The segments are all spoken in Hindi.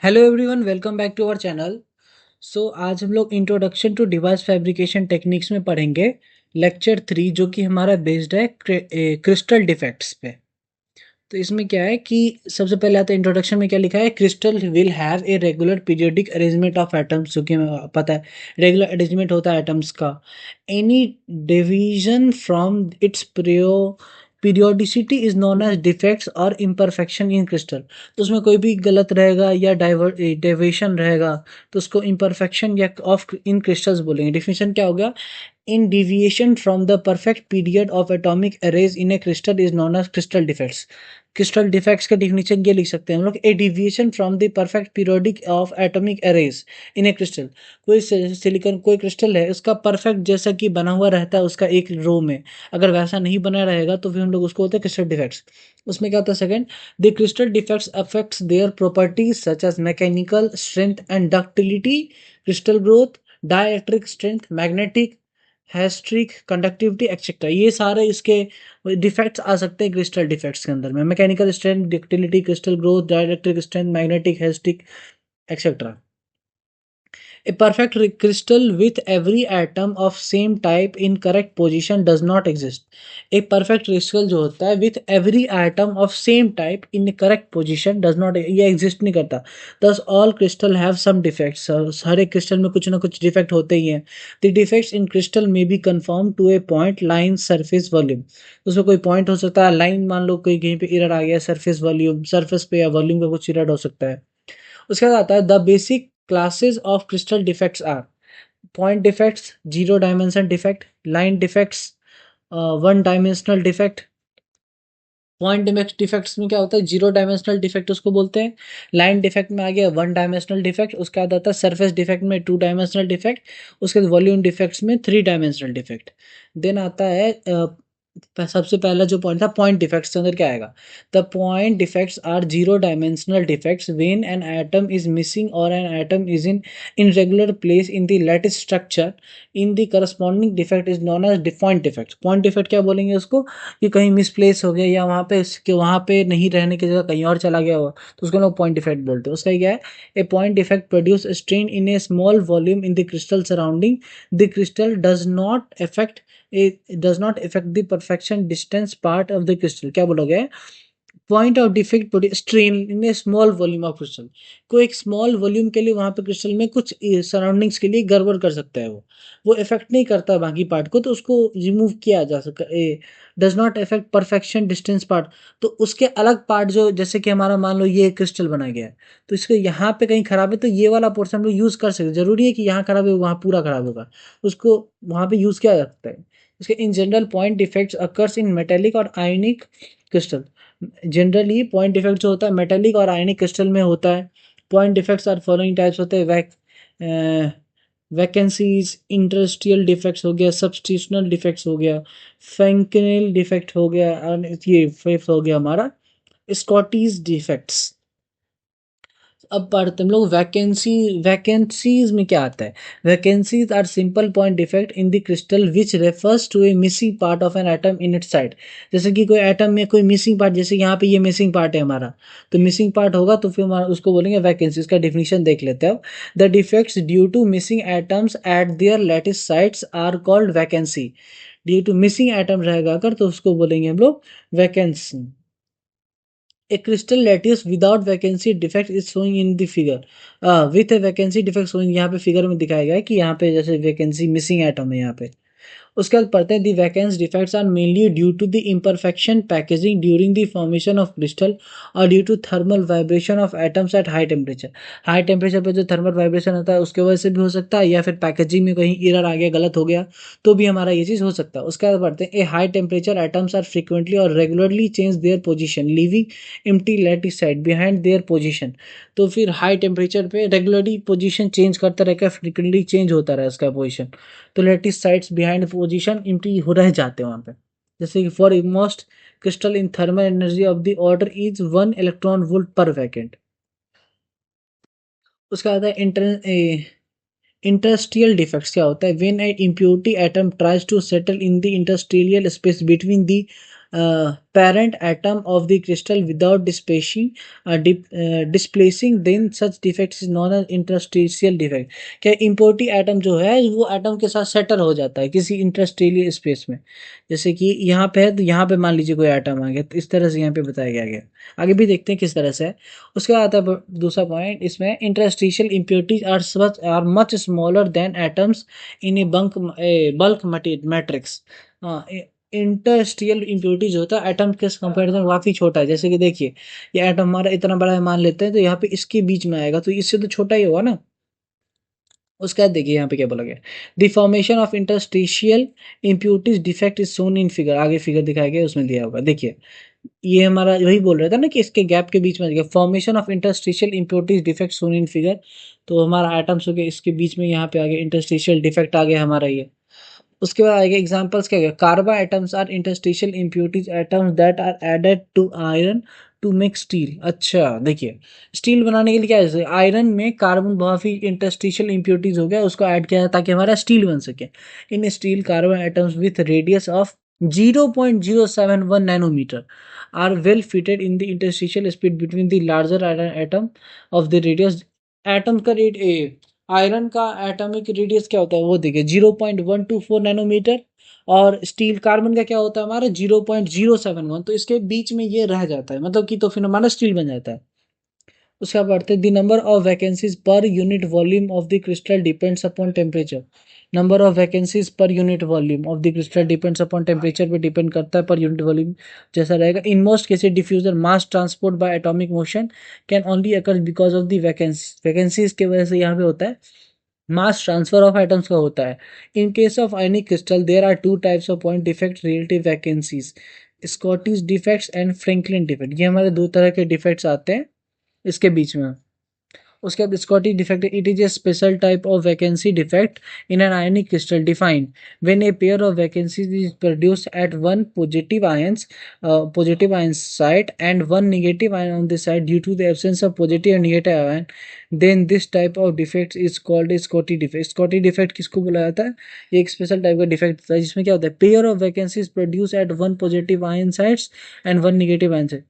Hello everyone, welcome back to our channel. आज हम लोग introduction to device fabrication techniques में पढ़ेंगे लेक्चर 3, जो कि हमारा बेस्ड है क्रिस्टल डिफेक्ट्स पे। तो इसमें क्या है कि सबसे पहले आता है इंट्रोडक्शन में क्या लिखा है, crystal will have a regular periodic arrangement of atoms, जो कि हमें पता है रेगुलर अरेंजमेंट होता है एटम्स का। Any division from its periodicity is known as defects और इम्परफेक्शन इन क्रिस्टल। तो उसमें कोई भी गलत रहेगा या डेविएशन रहेगा तो उसको इम्परफेक्शन या ऑफ इन क्रिस्टल्स बोलेंगे। डिफिनेशन क्या हो गया, इन deviation from the perfect period of atomic arrays in a crystal is known as crystal defects। Crystal defects का डिफिनेशन ये लिख सकते हैं हम लोग, a deviation from the perfect periodic of atomic arrays in a crystal. कोई सिलिकॉन कोई क्रिस्टल है, उसका परफेक्ट जैसा कि बना हुआ रहता है उसका एक रो में, अगर वैसा नहीं बना रहेगा तो फिर हम लोग उसको बोलते हैं क्रिस्टल डिफेक्ट्स। उसमें क्या होता है, second, the crystal defects affects their properties such as mechanical strength and ductility, crystal growth, dielectric strength, magnetic hysteric conductivity etcetera. ये सारे इसके डिफेक्ट्स आ सकते हैं क्रिस्टल डिफेक्ट्स के अंदर में। Mechanical strength, ductility, crystal growth, dielectric strength, magnetic hysteric etcetera. A perfect crystal with every atom of same type in correct position does not exist। एक perfect crystal जो होता है with every atom of same type in correct position does not, ये exist नहीं करता। Thus all crystal have some defects। हर एक crystal में कुछ ना कुछ defect होते ही हैं। The defects in crystal may be conformed to a point, line, surface, volume। उसमें कोई point हो सकता है, line मान लो कोई कहीं पे error आ गया, surface volume, surface पे या volume पे कुछ error हो सकता है। उसके बाद आता है the basic classes of crystal defects are point defects, zero dimension defect, line defects, one dimensional defect. Point defects में क्या होता है, जीरो डायमेंशनल डिफेक्ट उसको बोलते हैं। लाइन डिफेक्ट में आ गया वन डायमेंशनल डिफेक्ट। उसके बाद आता है सरफेस डिफेक्ट में टू डायमेंशनल डिफेक्ट। उसके बाद वॉल्यूम डिफेक्ट्स में थ्री डायमेंशनल डिफेक्ट। देन आता है सबसे पहला जो पॉइंट था पॉइंट डिफेक्ट्स के अंदर क्या आएगा, the point defects are zero dimensional defects when an atom is missing और an atom is in irregular place in the lattice structure in the corresponding defect is known as point defect. Point defect क्या बोलेंगे उसको, कि कहीं मिसप्लेस हो गया या वहाँ पे नहीं रहने की जगह कहीं और चला गया हो तो उसको लोग पॉइंट डिफेक्ट बोलते हैं। उसका क्या है, a point defect produce strain in a small volume in the crystal surrounding the crystal does not effect the perfection distance part of the crystal. क्या बोलोगे, point of defect strain in a small volume of crystal. कोई एक स्मॉल वॉल्यूम के लिए वहाँ पे क्रिस्टल में कुछ सराउंडिंग्स के लिए गड़बड़ कर सकता है, वो इफेक्ट नहीं करता बाकी पार्ट को, तो उसको रिमूव किया जा सकता है। Does not effect perfection distance part. तो उसके अलग पार्ट जो, जैसे कि हमारा मान लो ये क्रिस्टल बना गया है, तो इसके यहाँ पे कहीं खराब है तो ये वाला पोर्शन हम लोग यूज़ कर सकते हैं। जरूरी है कि यहाँ खराब है वहाँ पूरा खराब होगा, उसको वहाँ पे यूज़ किया जा सकता है। इसके in general point defects occurs in metallic और आयनिक क्रिस्टल। जनरली पॉइंट डिफेक्ट जो होता है मेटेलिक और आयनिक क्रिस्टल में होता है। Point defects are following types होते हैं, वैकेंसीज, इंडस्ट्रियल डिफेक्ट्स हो गया, सब्सटिट्यूशनल डिफेक्ट्स हो गया, फंक्शनल डिफेक्ट हो गया, और ये फिफ्थ हो गया हमारा स्कॉटीज डिफेक्ट्स। अब पढ़ते हम लोग वैकेंसीज में क्या आता है। Vacancies are simple point defect in the crystal which refers to a missing part of an atom in its side. जैसे कि कोई एटम में कोई मिसिंग पार्ट, जैसे यहाँ पे ये मिसिंग पार्ट है हमारा, तो मिसिंग पार्ट होगा तो फिर हमारा उसको बोलेंगे वैकेंसी। इसका डिफिनेशन देख लेते हैं। The defects due to missing atoms at their lattice sites are called vacancy. Due to missing atom रहेगा अगर तो उसको बोलेंगे हम लोग vacancy. A crystal lattice without vacancy defect is showing in the figure। with a vacancy defect showing, यहाँ पे फिगर में दिखाया गया है कि यहाँ पे जैसे वैकेंसी मिसिंग एटम है यहाँ पे। उसके बाद पढ़ते हैं the vacancy defects are mainly due to the imperfection packaging during the formation of crystal और due to thermal vibration of atoms at high temperature. High temperature पर जो थर्मल वाइब्रेशन होता है उसके वजह से भी हो सकता है, या फिर पैकेजिंग में कहीं एरर आ गया, गलत हो गया, तो भी हमारा ये चीज़ हो सकता है। उसके बाद पढ़ते हैं a high temperature atoms are frequently और regularly change their position leaving empty lattice side behind their position. तो फिर हाई टेम्परेचर पे रेगुलरली पोजिशन चेंज करता रहेगा, फ्रिक्वेंटली चेंज होता रहा इसका पोजिशन, तो lattice sides behind position empty हो रह जाते हैं वहाँ पे। जैसे कि for most crystal in thermal energy of the order is 1 electron volt पर वैकेंट। उसका आता है इंडस्ट्रियल डिफेक्ट्स। क्या होता है, when a impurity atom tries to settle in the industrial space between the parent atom of the crystal without displacing, then such defect is known as interstitial defect. क्या इम्पोर्टी एटम जो है वो एटम के साथ सेटल हो जाता है किसी इंटरस्टेलियर स्पेस में, जैसे कि यहाँ पे है तो यहाँ पे मान लीजिए कोई एटम आ गया, तो इस तरह से यहाँ पे बताया गया। आगे भी देखते हैं किस तरह से है। उसके बाद आता है दूसरा पॉइंट, इसमें interstitial impurities are much smaller than atoms in a bulk matrix. Interstitial impurity जो होता है एटम के कंपेरिजन काफी छोटा है, जैसे कि देखिए ये एटम हमारा इतना बड़ा है मान लेते हैं, तो यहाँ पे इसके बीच में आएगा तो इससे तो छोटा ही होगा ना। उसके बाद देखिए यहाँ पे क्या बोला गया, the formation of interstitial impurities defect is shown in figure, आगे फिगर दिखाया गया उसमें दिया होगा। देखिए ये हमारा वही बोल रहा था ना कि इसके गैप के बीच में formation of interstitial impurities defect shown in figure, तो हमारा एटम्स हो गया इसके बीच में, यहाँ पे आ गया इंटरस्टिशियल डिफेक्ट आ गया हमारा ये। उसके बाद आएगा एग्जांपल्स क्या है, carbon atoms are interstitial impurities atoms that are added to iron to make steel. अच्छा देखिए स्टील बनाने के लिए क्या है, आयरन में कार्बन बहुत ही इंटरस्टिशियल इम्प्योरिटीज हो गया उसको ऐड किया ताकि हमारा स्टील बन सके। In steel carbon atoms with radius of 0.071 nanometer are well fitted in the interstitial space between the larger iron atom of the radius. Atom का रेड आयरन का एटॉमिक रेडियस क्या होता है वो देखिए 0.124 नैनोमीटर, और स्टील कार्बन का क्या होता है हमारा 0.071, तो इसके बीच में ये रह जाता है, मतलब कि तो फिर हमारा स्टील बन जाता है। उसका बढ़ते the number of vacancies per unit volume of the crystal depends upon temperature. Number of vacancies per unit volume of the crystal depends upon temperature पे डिपेंड करता है, पर यूनिट वॉल्यूम जैसा रहेगा। In most cases diffuser mass transport bye atomic motion can only occur because of the vacancies के वजह से यहाँ पे होता है मास ट्रांसफर ऑफ एटम्स का होता है। In case of ionic crystal there are two types of point defect relative vacancies, Scottish defects and Franklin defect. ये हमारे दो तरह के डिफेक्ट्स आते हैं इसके बीच में। उसके बाद Scottish defect, it is a special type of vacancy defect in an ionic crystal defined when a pair of vacancies is produced at one positive ion site and one negative ion on the side due to the absence of positive and negative ion, then this type of defect is called Scottish defect. Scottish defect किसको बोला जाता है, ये एक स्पेशल टाइप का डिफेक्ट होता है जिसमें क्या होता है pair of vacancies produce at one positive ion sides and one negative ion side.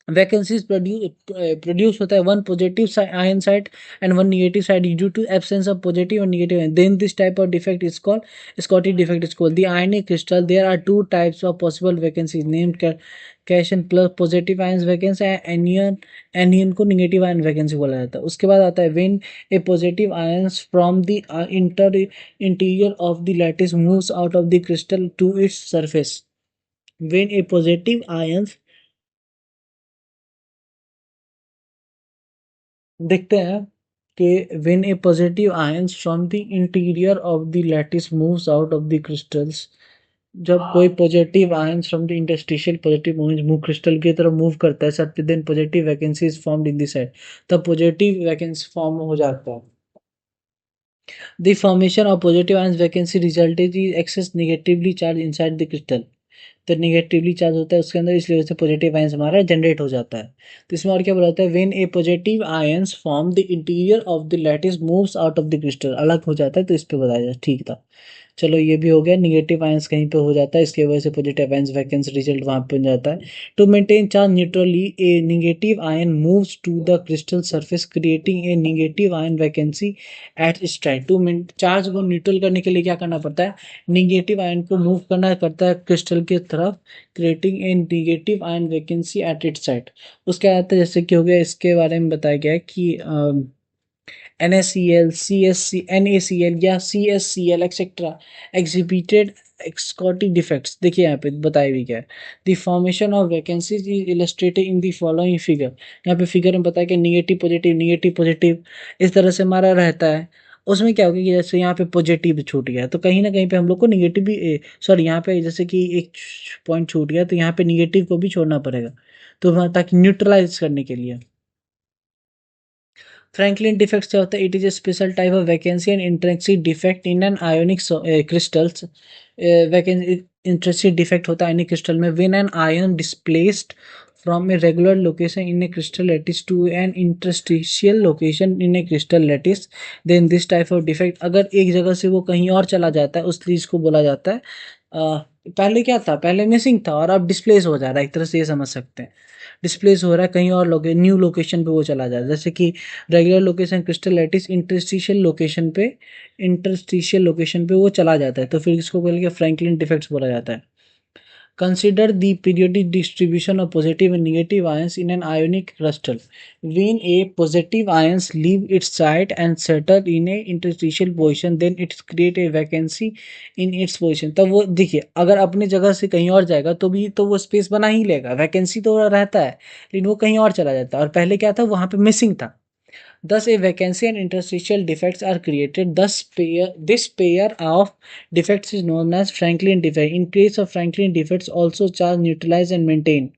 vacancies produce होता है one positive ion side and one negative side due to absence of positive and negative ion. Then this type of defect is called Scottish defect is called the ionic crystal. There are two types of possible vacancies named cation plus positive ions vacancy and anion को negative ion vacancy बोला जाता है। उसके बाद आता है when a positive ions from the interior of the lattice moves out of the crystal to its surface, when a positive ions देखते हैं कि when a positive ions from the interior of the lattice moves out of the crystals, जब कोई positive ions from the interstitial positive ions move crystal की तरफ मूव करता है sir, then positive vacancy is formed in the side, तब पॉजिटिव वैकेंसी फॉर्म हो जाता है। The formation of positive ions vacancy resulted is excess negatively charge inside the crystal, तो नेगेटिवली चार्ज होता है उसके अंदर, इसलिए वजह से पॉजिटिव आयंस हमारा जनरेट हो जाता है। तो इसमें और क्या बोला जाता है, when A positive ions from the interior of the lattice moves out of the crystal, अलग हो जाता है, तो इस पे बताया जाए ठीक था। चलो ये भी हो गया, निगेटिव आयंस कहीं पे हो जाता है इसकी वजह से पॉजिटिव आयंस वैकेंसी रिजल्ट वहां पे जाता है। To maintain charge neutrally a negative ion moves to the crystal surface creating a negative ion vacancy at site. To charge को न्यूट्रल करने के लिए क्या करना पड़ता है, नेगेटिव आयन को मूव करना पड़ता है क्रिस्टल की तरफ, creating a negative ion vacancy at its site. उसके बाद जैसे कि हो गया इसके बारे में बताया गया है कि NaCl, CSC, NaCl या CSCl etcetera exhibited Scottish defects. देखिए यहाँ पे बताया भी क्या है, the formation of vacancies is illustrated in the following figure. यहाँ पे फिगर में बताया कि नेगेटिव पॉजिटिव इस तरह से हमारा रहता है। उसमें क्या होगा कि जैसे यहाँ पे पॉजिटिव छूट गया तो कहीं ना कहीं पे हम लोग को निगेटिव भी सॉरी यहाँ पे जैसे कि एक पॉइंट छूट गया तो यहाँ पे निगेटिव को भी छोड़ना पड़ेगा, तो ताकि न्यूट्रलाइज करने के लिए। फ्रैंकलिन डिफेक्ट क्या होता है, it is a special type of vacancy and intrinsic defect in an ionic crystals. Intrinsic defect होता है आयनिक क्रिस्टल में when an ion displaced from a regular location in a crystal lattice to an interstitial location in a crystal lattice, then this type of defect, अगर एक जगह से वो कहीं और चला जाता है उस चीज को बोला जाता है पहले क्या था, पहले मिसिंग था और अब डिस्प्लेस हो जा रहा है, एक तरह से ये समझ सकते हैं। डिस्प्लेस हो रहा है, कहीं और न्यू लोकेशन पे वो चला जा रहा है, जैसे कि regular location crystal lattice interstitial location पे वो चला जाता है, तो फिर इसको बोलेंगे फ्रैंकलिन डिफेक्ट्स बोला जाता है। Consider the periodic distribution of positive and negative ions in an ionic crystal. When a positive ions leave its site and settle in a interstitial position, then it create a vacancy in its position. तब वो देखिए, अगर अपनी जगह से कहीं और जाएगा तो भी तो वो स्पेस बना ही लेगा, वैकेंसी तो रहता है, लेकिन वो कहीं और चला जाता है। और पहले क्या था, वहां पे मिसिंग था। Thus, a vacancy and interstitial defects are created. This pair of defects is known as Franklin defect. In case of Franklin defects, also charge, neutralize and maintain.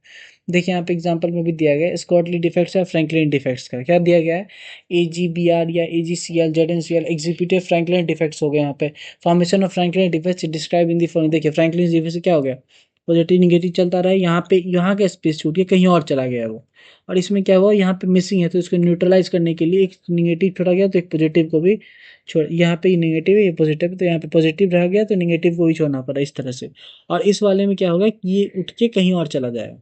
देखिए यहाँ पे एग्जांपल में भी दिया गया है स्कॉटली डिफेक्ट्स या फ्रैंकलिन डिफेक्ट्स का क्या दिया गया है, AGBR या AGCL ZNCL executive Franklin defects हो गए। यहाँ पे formation of Franklin defects describe in the following. देखिए फ्रैंकलिन डिफेक्ट से क्या हो गया, पॉजिटिव निगेटिव चलता रहा, यहाँ पे यहाँ का स्पेस छूट के कहीं और चला गया वो, और इसमें क्या हुआ, यहाँ पे मिसिंग है तो इसको न्यूट्रलाइज करने के लिए एक निगेटिव छोड़ा गया, तो एक पॉजिटिव को भी छोड़, यहाँ पे नेगेटिव है ये पॉजिटिव है, तो यहाँ पे पॉजिटिव रह गया तो निगेटिव को भी छोड़ना पड़ा इस तरह से। और इस वाले में क्या होगा कि ये उठ के कहीं और चला जाएगा।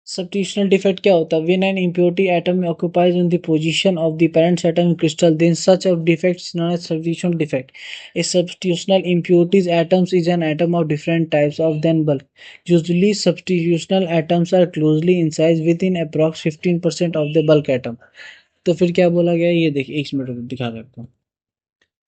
Substitutional defect क्या होता है, when an impurity atom occupies in the position of the parent atom in crystal, then such a defect is known as substitutional defect. A substitutional impurities atoms is an atom of different types of than bulk. Usually substitutional atoms are closely in size within approx 15% of the bulk atom. तो फिर क्या बोला गया, ये देखिए एक मिनट दिखा रहा हूँ।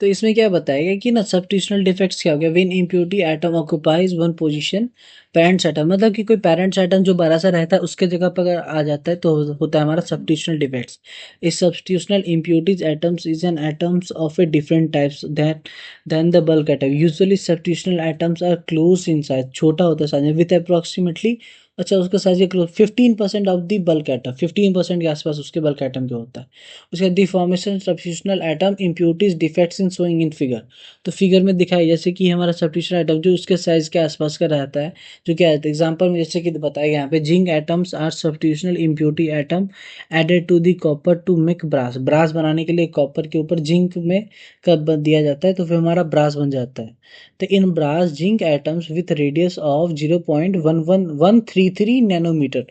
तो इसमें क्या बताएगा कि ना सब्स्टिट्यूशनल डिफेक्ट्स क्या हो गया, when impurity atom occupies one position parents atom, मतलब कि कोई पेरेंट्स एटम जो बड़ा सा रहता है उसके जगह पर अगर आ जाता है तो होता है हमारा सब्स्टिट्यूशनल डिफेक्ट्स। इस substitutional impurities atoms is an atoms of a different types than the bulk atom. Usually substitutional atoms are close in size, छोटा होता है साइज विद अप्रोक्सीमेटली, अच्छा उसका size 15% of the bulk atom, 15% के आसपास उसके बल्क एटम के होता है। उसके deformation substitutional atom impurities defects in showing in figure, तो फिगर में दिखाई जैसे कि हमारा सब्स्टिट्यूशनल एटम जो उसके साइज के आसपास का रहता है, जो क्या है एग्जांपल में जैसे कि बताया गया यहाँ पे, zinc atoms are substitutional impurity atom added to the copper to make brass. Brass बनाने के लिए कॉपर के ऊपर जिंक में कब दिया जाता है तो फिर हमारा ब्रास बन जाता है। तो in brass zinc atoms with radius of 0.11133 nanometer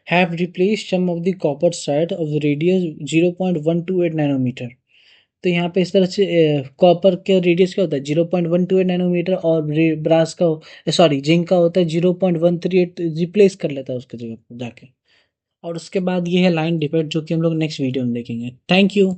have replaced some of the copper side of the radius 0.128 nanometre. तो यहाँ पे इस तरह से कॉपर का रेडियस क्या होता है 0.128 नैनोमीटर, और ब्रास का सॉरी जिंक का होता है 0.138, रिप्लेस कर लेता है उसके जगह पर जाके। और उसके बाद ये है लाइन डिफेक्ट जो कि हम लोग नेक्स्ट वीडियो में देखेंगे। Thank you.